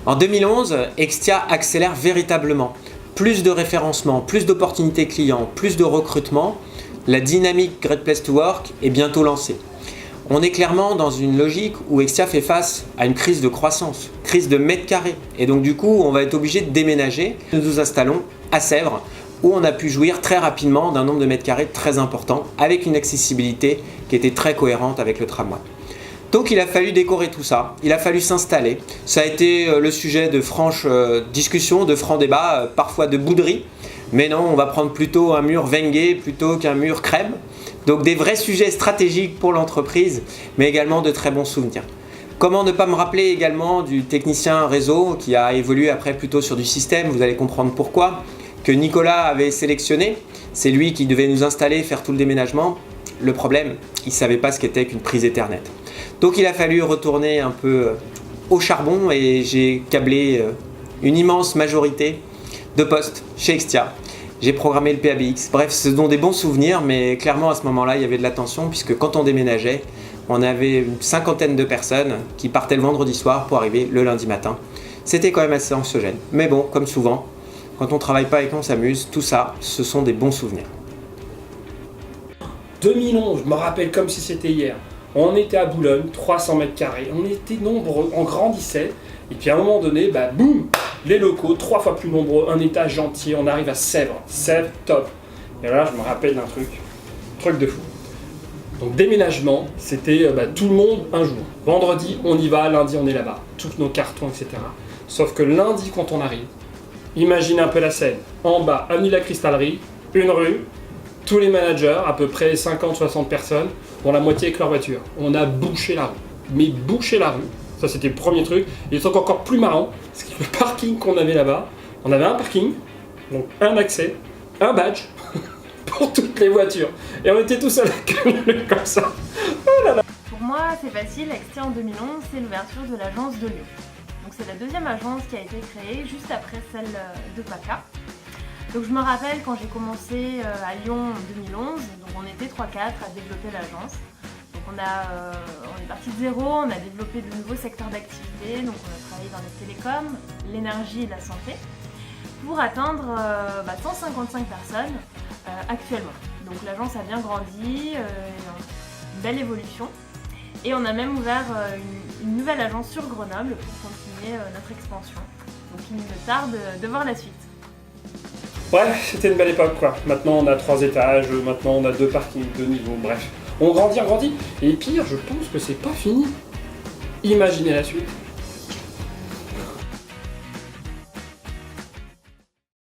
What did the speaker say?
En 2011, Extia accélère véritablement. Plus de référencement, plus d'opportunités clients, plus de recrutement. La dynamique Great Place to Work est bientôt lancée. On est clairement dans une logique où Extia fait face à une crise de croissance, crise de mètres carrés. Et donc du coup, on va être obligé de déménager. Nous nous installons à Sèvres, où on a pu jouir très rapidement d'un nombre de mètres carrés très important, avec une accessibilité qui était très cohérente avec le tramway. Donc il a fallu décorer tout ça, il a fallu s'installer. Ça a été le sujet de franches discussions, de francs débats, parfois de bouderies. Mais non, on va prendre plutôt un mur Wenge plutôt qu'un mur crème. Donc des vrais sujets stratégiques pour l'entreprise, mais également de très bons souvenirs. Comment ne pas me rappeler également du technicien réseau qui a évolué après plutôt sur du système, vous allez comprendre pourquoi, que Nicolas avait sélectionné. C'est lui qui devait nous installer, faire tout le déménagement. Le problème, il ne savait pas ce qu'était qu'une prise Ethernet. Donc il a fallu retourner un peu au charbon et j'ai câblé une immense majorité de postes chez Extia. J'ai programmé le PABX. Bref, ce sont des bons souvenirs, mais clairement à ce moment-là, il y avait de la tension puisque quand on déménageait, on avait une cinquantaine de personnes qui partaient le vendredi soir pour arriver le lundi matin. C'était quand même assez anxiogène. Mais bon, comme souvent, quand on ne travaille pas et qu'on s'amuse, tout ça, ce sont des bons souvenirs. 2011, je me rappelle comme si c'était hier. On était à Boulogne, 300 mètres carrés, on était nombreux, on grandissait, et puis à un moment donné, boum, les locaux, 3 fois plus nombreux, un étage entier, on arrive à Sèvres, Sèvres, top. Et là, je me rappelle d'un truc de fou. Donc déménagement, c'était tout le monde un jour. Vendredi, on y va, lundi, on est là-bas, tous nos cartons, etc. Sauf que lundi, quand on arrive, imagine un peu la scène, en bas, avenue de la Cristallerie, une rue, tous les managers, à peu près 50-60 personnes, dont la moitié avec leur voiture. On a bouché la rue. Mais bouché la rue, ça c'était le premier truc. Et le truc encore plus marrant, c'est que le parking qu'on avait là-bas, on avait un parking, donc un accès, un badge, pour toutes les voitures. Et on était tous à la queue comme ça. Oh là là. Pour moi, c'est facile, Extia en 2011, c'est l'ouverture de l'agence de Lyon. Donc c'est la deuxième agence qui a été créée juste après celle de PACA. Donc je me rappelle quand j'ai commencé à Lyon en 2011, donc on était 3-4 à développer l'agence. Donc on est parti de zéro, on a développé de nouveaux secteurs d'activité, donc on a travaillé dans les télécoms, l'énergie et la santé, pour atteindre 155 personnes actuellement. Donc l'agence a bien grandi, une belle évolution. Et on a même ouvert une nouvelle agence sur Grenoble pour continuer notre expansion. Donc il me tarde de voir la suite. Ouais, c'était une belle époque quoi. Maintenant on a 3 étages, maintenant on a 2 parkings, 2 niveaux, bref. On grandit. Et pire, je pense que c'est pas fini. Imaginez la suite.